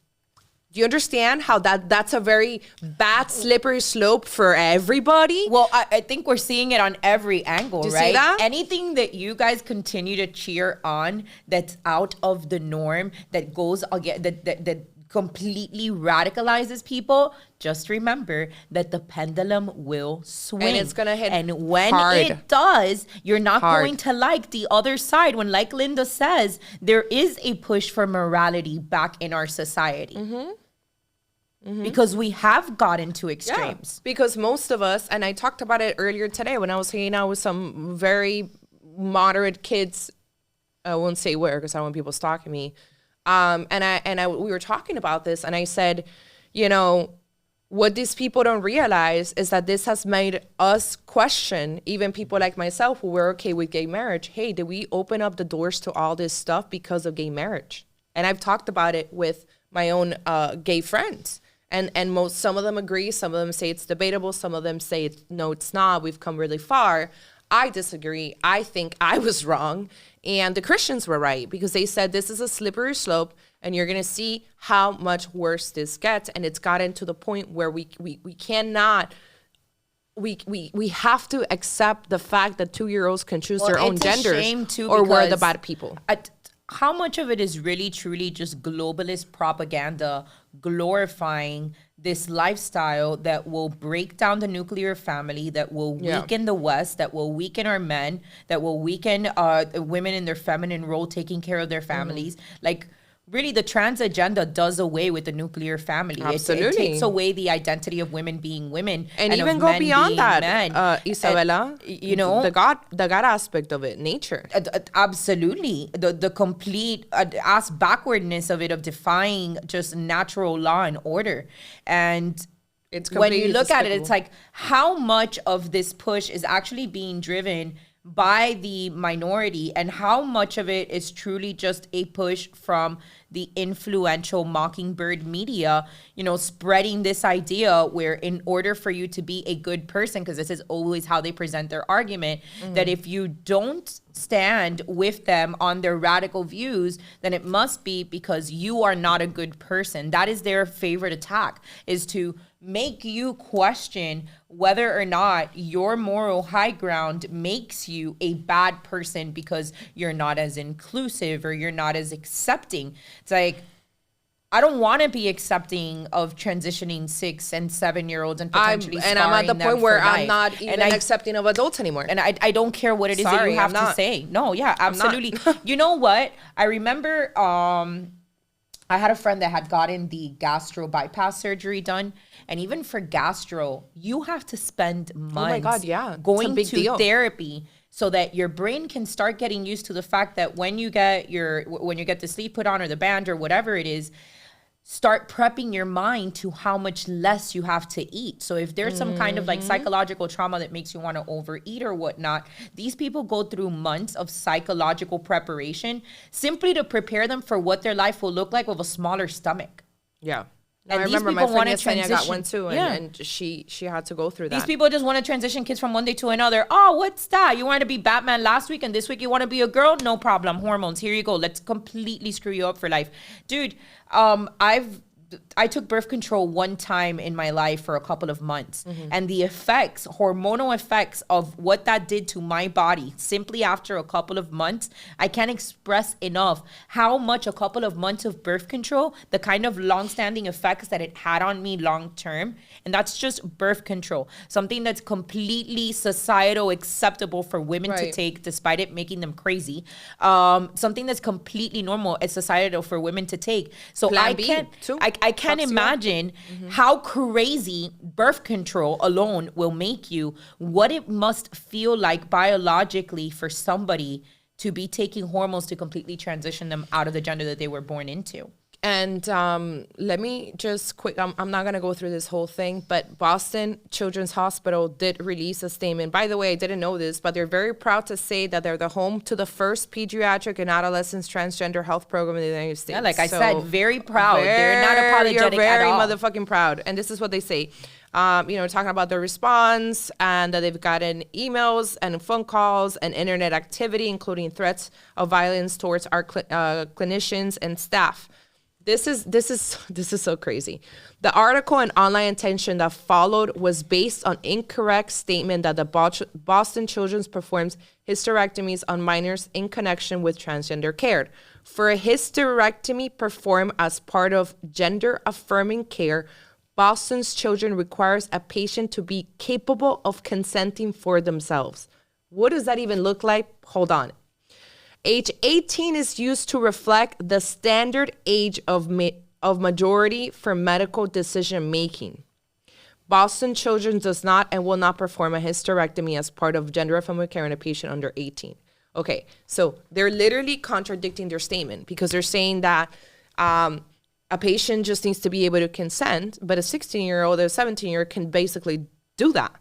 Do you understand how that's a very bad slippery slope for everybody? Well, I think we're seeing it on every angle, Do you right? see that? Anything that you guys continue to cheer on that's out of the norm, that goes again, that completely radicalizes people, just remember that the pendulum will swing. And it's going to hit And when hard. it does, you're not going to like the other side. When, like Linda says, there is a push for morality back in our society. Because we have gotten to extremes. Yeah, because most of us, and I talked about it earlier today when I was hanging out with some very moderate kids. I won't say where because I don't want people stalking me. We were talking about this, and I said, you know, what these people don't realize is that this has made us question, even people like myself who were okay with gay marriage. Hey, did we open up the doors to all this stuff because of gay marriage? And I've talked about it with my own gay friends. And some of them agree, some of them say it's debatable, some of them say no, it's not. We've come really far. I disagree. I think I was wrong. And the Christians were right, because they said this is a slippery slope and you're going to see how much worse this gets. And it's gotten to the point where we cannot, we have to accept the fact that 2-year-olds can choose their own genders, or we're the bad people. How much of it is really truly just globalist propaganda glorifying this lifestyle that will break down the nuclear family, that will weaken the West, that will weaken our men, that will weaken women in their feminine role, taking care of their families? Like, really, the trans agenda does away with the nuclear family. Absolutely. It takes away the identity of women being women. And even go beyond that, Isabella, you know, the God aspect of it, nature. Absolutely. The complete ass backwardness of it, of defying just natural law and order. And it's when you look at it, it's like, how much of this push is actually being driven by the minority, and how much of it is truly just a push from the influential Mockingbird media, you know, spreading this idea where in order for you to be a good person, because this is always how they present their argument, that if you don't stand with them on their radical views, then it must be because you are not a good person. That is their favorite attack, is to make you question whether or not your moral high ground makes you a bad person because you're not as inclusive or you're not as accepting. It's like, I don't want to be accepting of transitioning 6 and 7 year olds and potentially I'm at the point where I'm not even accepting of adults anymore. And I don't care what it is that you have to say. No, yeah, absolutely. You know what? I remember I had a friend that had gotten the gastro bypass surgery done. And even for gastro, you have to spend months going to therapy so that your brain can start getting used to the fact that when you get the sleeve put on or the band or whatever it is, start prepping your mind to how much less you have to eat. So if there's some kind of like psychological trauma that makes you want to overeat or whatnot, these people go through months of psychological preparation simply to prepare them for what their life will look like with a smaller stomach. Yeah. And I these remember people my want friend to transition. got one too, and she had to go through that. These people just want to transition kids from one day to another. Oh, what's that? You wanted to be Batman last week, and this week you want to be a girl? No problem. Hormones. Here you go. Let's completely screw you up for life, dude. I took birth control one time in my life for a couple of months. And the effects, hormonal effects of what that did to my body simply after a couple of months, I can't express enough how much a couple of months of birth control, the kind of long-standing effects that it had on me long-term. And that's just birth control, something that's completely societal acceptable for women to take despite it making them crazy. Something that's completely normal as societal for women to take. So I can't imagine how crazy birth control alone will make you, what it must feel like biologically for somebody to be taking hormones to completely transition them out of the gender that they were born into. And let me just quick, I'm not going to go through this whole thing, but Boston Children's Hospital did release a statement. By the way, I didn't know this, but they're very proud to say that they're the home to the first pediatric and adolescents transgender health program in the United States. Yeah, like I said, very proud. They're not apologetic at all. Very motherfucking proud. And this is what they say. Talking about their response and that they've gotten emails and phone calls and internet activity, including threats of violence towards our clinicians and staff. This is so crazy. The article and online attention that followed was based on incorrect statement that the Boston Children's performs hysterectomies on minors in connection with transgender care. For a hysterectomy performed as part of gender affirming care, Boston's Children requires a patient to be capable of consenting for themselves. What does that even look like? Hold on. Age 18 is used to reflect the standard age of majority for medical decision making. Boston Children's does not and will not perform a hysterectomy as part of gender affirming care in a patient under 18. Okay, so they're literally contradicting their statement because they're saying that a patient just needs to be able to consent, but a 16-year-old or a 17-year-old can basically do that.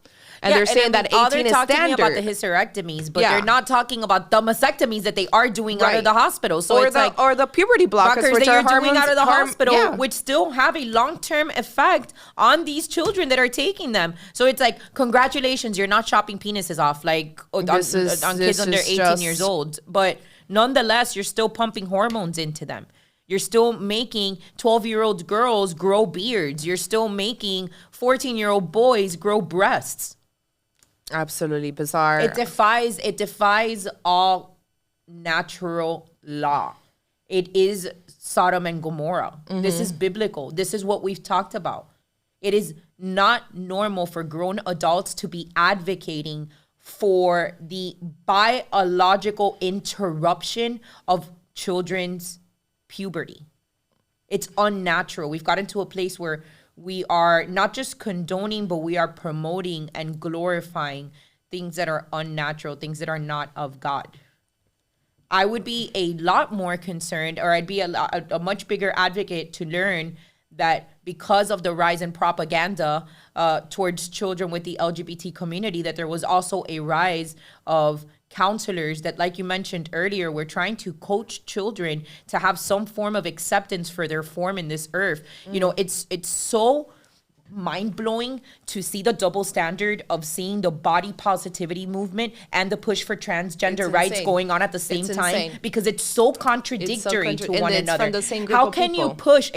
And they're saying that 18 is standard. They're talking about the hysterectomies, but they're not talking about the mastectomies that they are doing out of the hospital. So or the puberty blockers that you're doing out of the hospital, which still have a long-term effect on these children that are taking them. So it's like, congratulations, you're not chopping penises off like on kids under 18 years old. But nonetheless, you're still pumping hormones into them. You're still making 12-year-old girls grow beards. You're still making 14-year-old boys grow breasts. Absolutely bizarre. It defies all natural law. It is Sodom and Gomorrah. This is biblical. This is what we've talked about. It is not normal for grown adults to be advocating for the biological interruption of children's puberty. It's unnatural. We've gotten to a place where we are not just condoning, but we are promoting and glorifying things that are unnatural, things that are not of God. I would be a lot more concerned, or I'd be a much bigger advocate to learn that because of the rise in propaganda towards children with the LGBT community, that there was also a rise of counselors that, like you mentioned earlier, were trying to coach children to have some form of acceptance for their form in this earth. You know, it's so mind-blowing to see the double standard of seeing the body positivity movement and the push for transgender rights going on at the same time, because it's so contradictory to one another. From the same group How of can people. you push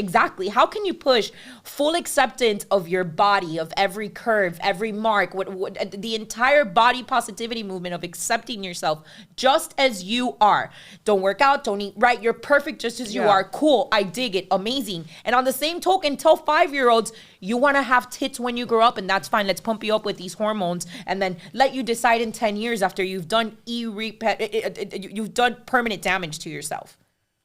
how can you push full acceptance of your body, of every curve, every mark, what the entire body positivity movement of accepting yourself just as you are? Don't work out, don't eat right, you're perfect just as you are. Cool, I dig it, amazing. And on the same token, tell 5-year-olds you want to have tits when you grow up, and that's fine. Let's pump you up with these hormones, and then let you decide in 10 years after you've done you've done permanent damage to yourself.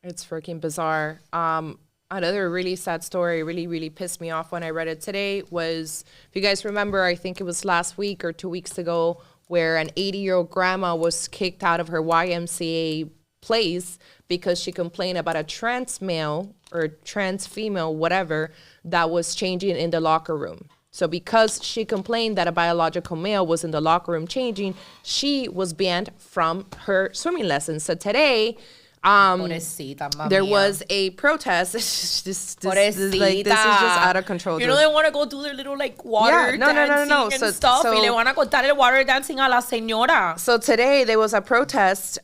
It's freaking bizarre. Another really sad story, really pissed me off when I read it today was, if you guys remember, I think it was last week or 2 weeks ago, where an 80-year-old grandma was kicked out of her YMCA place because she complained about a trans male or trans female, whatever, that was changing in the locker room. So because she complained that a biological male was in the locker room changing, she was banned from her swimming lessons. So today, there was a protest. this is just out of control. You know, they want to go do their little water dancing and stuff. Y le van a contar el water dancing a la señora. So today there was a protest.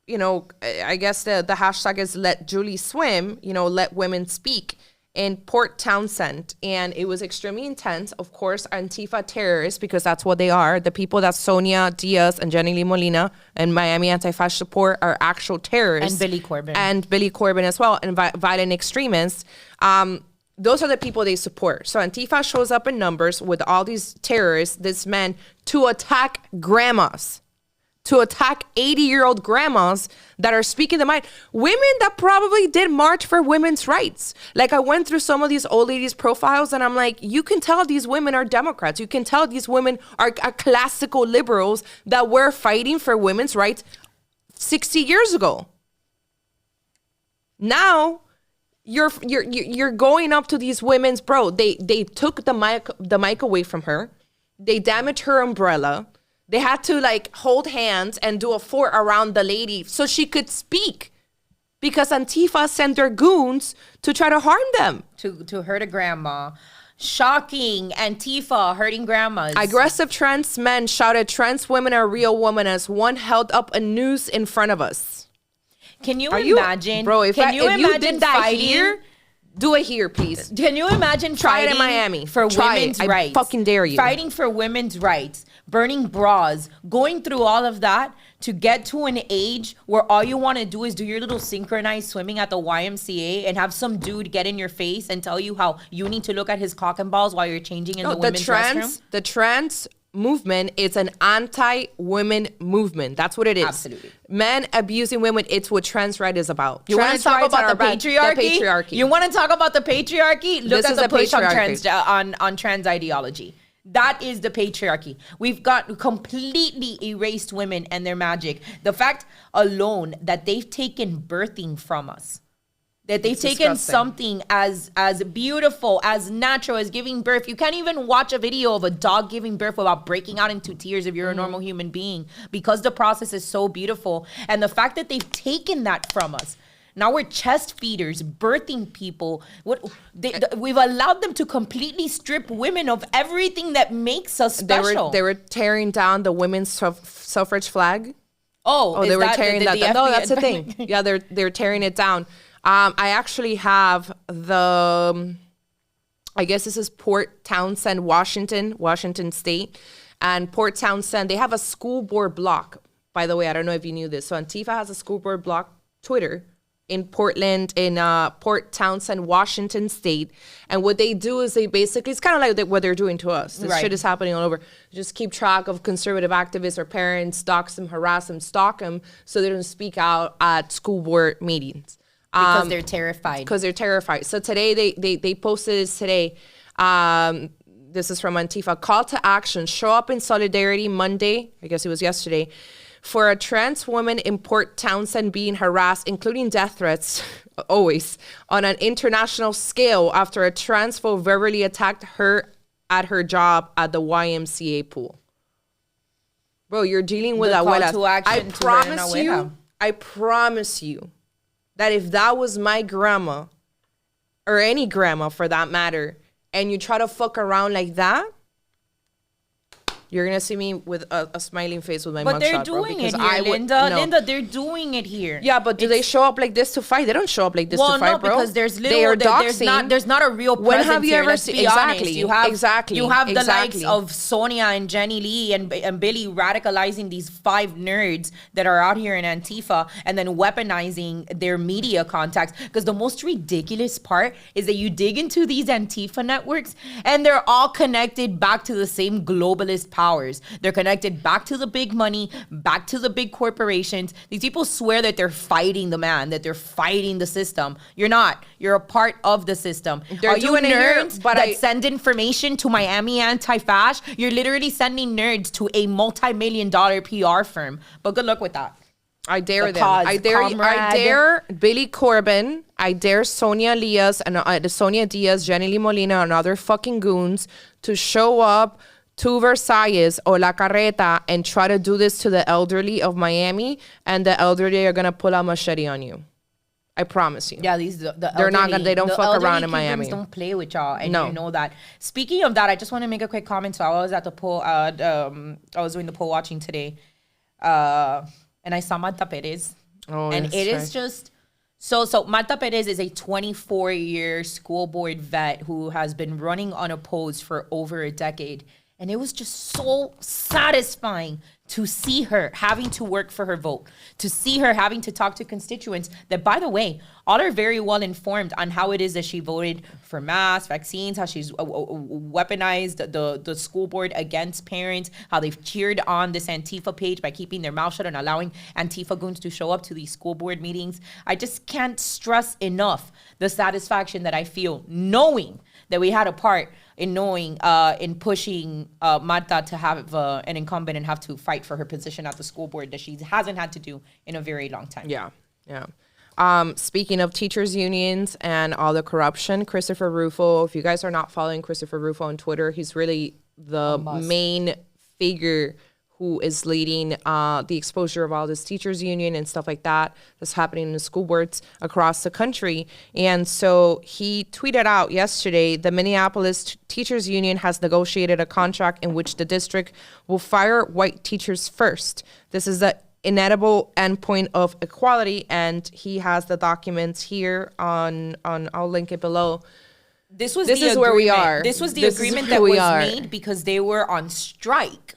You know, I guess the hashtag is Let Julie Swim. You know, let women speak. In Port Townsend, and it was extremely intense. Of course, Antifa terrorists, because that's what they are. The people that Sonia Diaz and Jenny Lee Molina and Miami Anti-Fascist support are actual terrorists. And Billy Corbin as well, and violent extremists. Those are the people they support. So Antifa shows up in numbers with all these terrorists, this men, to attack grandmas. To attack 80-year-old grandmas that are speaking the mind. Women that probably did march for women's rights. Like, I went through some of these old ladies' profiles, and I'm like, you can tell these women are Democrats. You can tell these women are classical liberals that were fighting for women's rights 60 years ago. Now, you're going up to these women's, bro. They took the mic away from her. They damaged her umbrella. They had to hold hands and do a fort around the lady so she could speak, because Antifa sent their goons to try to harm them. To hurt a grandma. Shocking. Antifa hurting grandmas. Aggressive trans men shouted, "Trans women are real women," as one held up a noose in front of us. Can you imagine? Bro, if you did that here, do it here, please. Can you imagine try it in Miami for women's rights? I fucking dare you. Fighting for women's rights, burning bras, going through all of that to get to an age where all you want to do is do your little synchronized swimming at the YMCA and have some dude get in your face and tell you how you need to look at his cock and balls while you're changing in the women's restroom? The trans movement is an anti-women movement. That's what it is. Absolutely. Men abusing women, it's what trans right is about. You want to talk about the patriarchy? You want to talk about the patriarchy? Look at the push on trans ideology. That is the patriarchy. We've got completely erased women and their magic. The fact alone that they've taken birthing from us. That they've taken something as beautiful, as natural as giving birth. You can't even watch a video of a dog giving birth without breaking out into tears if you're a normal human being, because the process is so beautiful. And the fact that they've taken that from us. Now we're chest feeders, birthing people. We've allowed them to completely strip women of everything that makes us special. They were tearing down the women's suffrage flag. Oh, they were tearing that down. No, that's the thing. Yeah, they're tearing it down. I actually have I guess this is Port Townsend, Washington State. And Port Townsend, they have a school board block. By the way, I don't know if you knew this. So Antifa has a school board block, Twitter, in Portland, in Port Townsend, Washington State. And what they do is they basically, it's kind of like what they're doing to us. This shit is happening all over. Just keep track of conservative activists or parents, dox them, harass them, stalk them, so they don't speak out at school board meetings. Because they're terrified. So today, they posted this today. This is from Antifa. Call to action. Show up in solidarity Monday, I guess it was yesterday, for a trans woman in Port Townsend being harassed, including death threats, always, on an international scale after a transphobe verbally attacked her at her job at the YMCA pool. Bro, you're dealing with abuelas. I promise you that if that was my grandma, or any grandma for that matter, and you try to fuck around like that, you're gonna see me with a smiling face with my But they're mugshot, bro, doing it because here, Linda. Linda, they're doing it here. Yeah, but do they show up like this to fight? They don't show up like this to fight, no, bro. because there's they are doxing. there's not a real presence. When have you here, ever let's seen be honest. You have the likes exactly. of Sonia and Jenny Lee and Billy radicalizing these 5 nerds that are out here in Antifa and then weaponizing their media contacts. Because the most ridiculous part is that you dig into these Antifa networks and they're all connected back to the same globalist powers. They're connected back to the big money, back to the big corporations. These people swear that they're fighting the man, that they're fighting the system. You're not. You're a part of the system. Are you nerds that send information to Miami Anti-Fash? You're literally sending nerds to a multi-million-dollar PR firm. But good luck with that. I dare them. I dare Billy Corbin. I dare Sonia Diaz and Jenny Lee Molina, and other fucking goons to show up to Versailles or La Carreta and try to do this to the elderly of Miami, and the elderly are gonna pull out machete on you. I promise you. Yeah, they're not gonna. They don't fuck around in Miami. Don't play with y'all, and you know that. Speaking of that, I just want to make a quick comment. So I was at the poll. I was doing the poll watching today, and I saw Marta Perez, and it is just. So Marta Perez is a 24-year school board vet who has been running unopposed for over a decade. And it was just so satisfying to see her having to work for her vote, to see her having to talk to constituents that, by the way, all are very well informed on how it is that she voted for masks, vaccines, how she's weaponized the school board against parents, how they've cheered on this Antifa page by keeping their mouth shut and allowing Antifa goons to show up to these school board meetings. I just can't stress enough the satisfaction that I feel knowing that we had a part in knowing, in pushing Marta to have an incumbent and have to fight for her position at the school board that she hasn't had to do in a very long time. Yeah. Speaking of teachers' unions and all the corruption, Christopher Rufo, if you guys are not following Christopher Rufo on Twitter, he's really the main figure who is leading the exposure of all this teachers union and stuff like that that's happening in the school boards across the country. And so he tweeted out yesterday, the Minneapolis Teachers Union has negotiated a contract in which the district will fire white teachers first. This is the inevitable endpoint of equality, and he has the documents here on I'll link it below. This is where we are. This was the agreement that was made because they were on strike,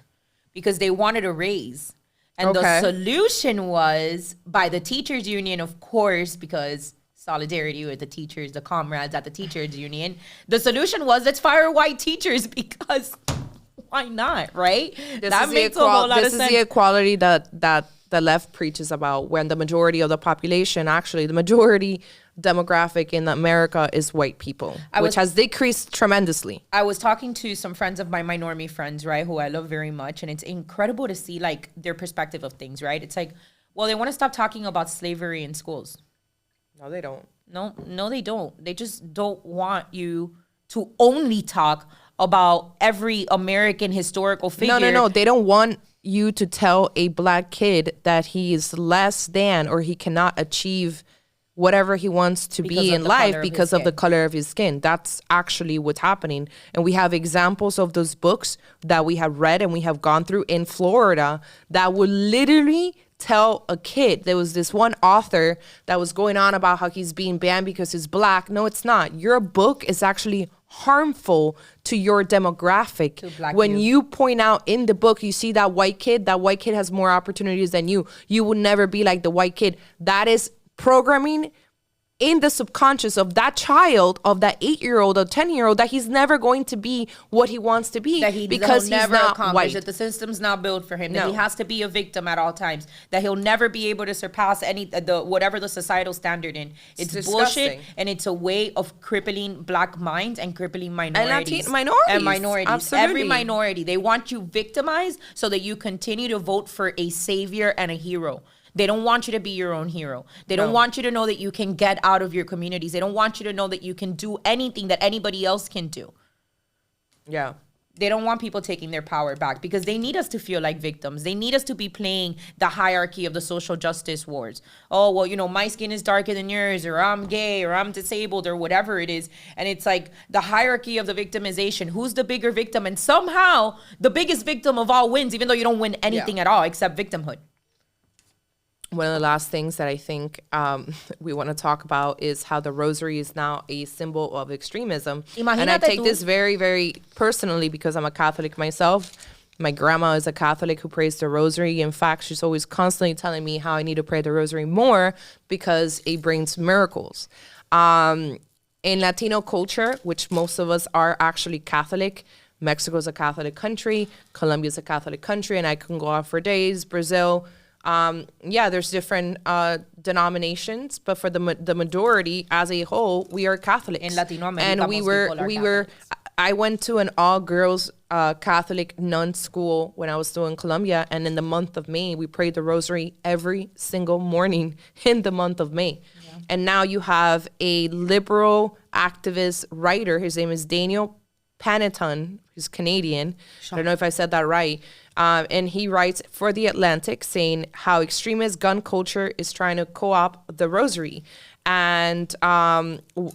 because they wanted a raise. And the solution was by the teachers union, of course, because solidarity with the teachers, the comrades at the teachers union. The solution was, let's fire white teachers, because why not, right? That makes a whole lot of sense. This is the equality that the left preaches about, when the majority of the population, actually the majority demographic in America is white people, which has decreased tremendously. I was talking to some friends of my minority friends, right, who I love very much, and it's incredible to see like their perspective of things, right? It's like, well, they want to stop talking about slavery in schools. No, they don't. No, they don't. They just don't want you to only talk about every American historical figure. No. They don't want you to tell a black kid that he is less than, or he cannot achieve whatever he wants to be in life because of the color of his skin. That's actually what's happening. And we have examples of those books that we have read and we have gone through in Florida that would literally tell a kid. There was this one author that was going on about how he's being banned because he's black. No, it's not. Your book is actually harmful to your demographic. When you point out in the book, you see that white kid has more opportunities than you. You will never be like the white kid. That is programming in the subconscious of that child, of that 8-year-old or 10-year-old, that he's never going to be what he wants to be, because he's never not white. That the system's not built for him. That he has to be a victim at all times. That he'll never be able to surpass whatever the societal standard in. It's bullshit, and it's a way of crippling black minds and crippling minorities. And minorities. Absolutely. Every minority. They want you victimized so that you continue to vote for a savior and a hero. They don't want you to be your own hero. They don't want you to know that you can get out of your communities. They don't want you to know that you can do anything that anybody else can do. Yeah. They don't want people taking their power back because they need us to feel like victims. They need us to be playing the hierarchy of the social justice wars. Oh, well, you know, my skin is darker than yours, or I'm gay, or I'm disabled, or whatever it is. And it's like the hierarchy of the victimization. Who's the bigger victim? And somehow the biggest victim of all wins, even though you don't win anything at all except victimhood. One of the last things that I think we want to talk about is how the rosary is now a symbol of extremism. And I take this very, very personally because I'm a Catholic myself. My grandma is a Catholic who prays the rosary. In fact, she's always constantly telling me how I need to pray the rosary more because it brings miracles. In Latino culture, which most of us are actually Catholic, Mexico's a Catholic country, Colombia's a Catholic country, and I can go off for days, Brazil. There's different denominations, but for the majority as a whole, we are Catholics. In Latino America, and I went to an all-girls Catholic nun school when I was still in Colombia, and in the month of May, we prayed the rosary every single morning in the month of May. Yeah. And now you have a liberal activist writer. His name is Daniel Panetton, who's Canadian. I don't know if I said that right. And he writes for The Atlantic saying how extremist gun culture is trying to co-opt the rosary. And,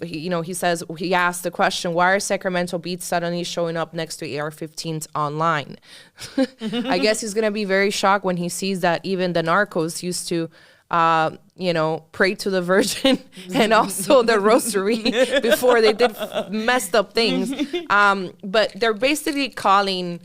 he says, he asked the question, why are Sacramento beats suddenly showing up next to AR-15s online? I guess he's going to be very shocked when he sees that even the narcos used to pray to the Virgin and also the rosary before they did messed up things. But they're basically calling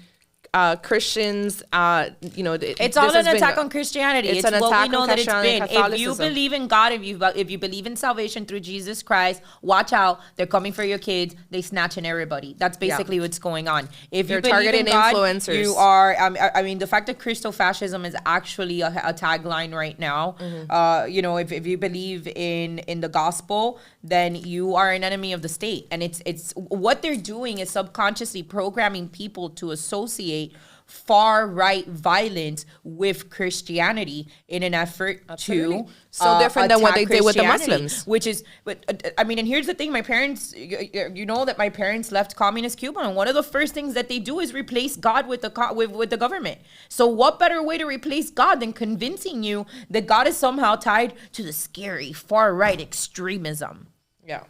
Christians, it's all an attack on Christianity. It's what we know that it's been. If you believe in God, if you believe in salvation through Jesus Christ, watch out. They're coming for your kids. They snatching everybody. That's basically what's going on. If they're you believe targeting in God, influencers. You are. The fact that Christofascism is actually a tagline right now. Mm-hmm. If you believe in the gospel, then you are an enemy of the state. And it's what they're doing is subconsciously programming people to associate far-right violence with Christianity in an effort to different than what they did with the Muslims. And here's the thing: my parents, that my parents left communist Cuba, and one of the first things that they do is replace God with the government. So, what better way to replace God than convincing you that God is somehow tied to the scary far-right extremism? Yeah,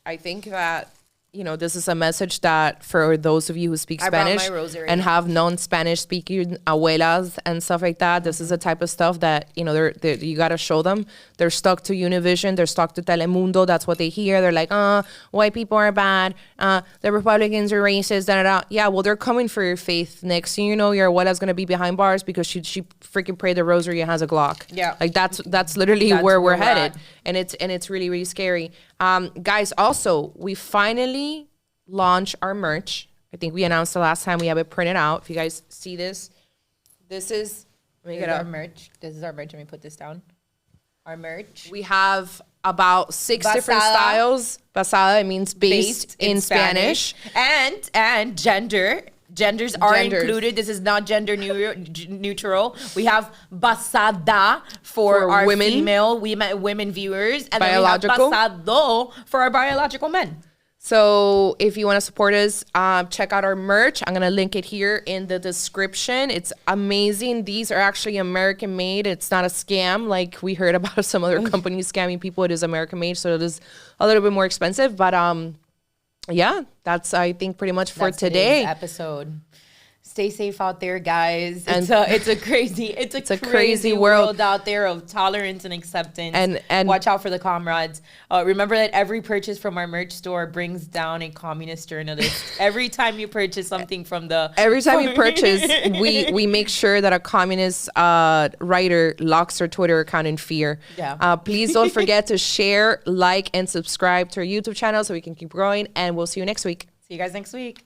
I think that. This is a message that for those of you who speak Spanish and have non-Spanish speaking abuelas and stuff like that, this is the type of stuff that, you got to show them. They're stuck to Univision. They're stuck to Telemundo. That's what they hear. They're like, white people are bad. The Republicans are racist. Da, da, da. Yeah, well, they're coming for your faith. Next thing you know, your abuela's going to be behind bars because she freaking prayed the rosary and has a Glock. Yeah. Like that's literally where we're headed. And it's really, really scary. Guys, also, we finally launch our merch. I think we announced the last time. We have it printed out. If you guys see this is our merch. This is our merch. Let me put this down. Our merch. We have about 6 different styles. Basada means based in Spanish. And gender. Genders are included. This is not gender neutral. We have basada for our female women viewers, and biological. Then we have basado for our biological men. So if you want to support us, check out our merch. I'm going to link it here in the description. It's amazing. These are actually American made. It's not a scam like we heard about some other companies scamming people. It is American made, so it is a little bit more expensive, but yeah, that's I think pretty much for today. Episode. Stay safe out there, guys. It's a crazy world out there of tolerance and acceptance. And watch out for the comrades. Remember that every purchase from our merch store brings down a communist journalist. Every time you purchase something every time you purchase, we make sure that a communist writer locks their Twitter account in fear. Yeah. Please don't forget to share, like, and subscribe to our YouTube channel so we can keep growing. And we'll see you next week. See you guys next week.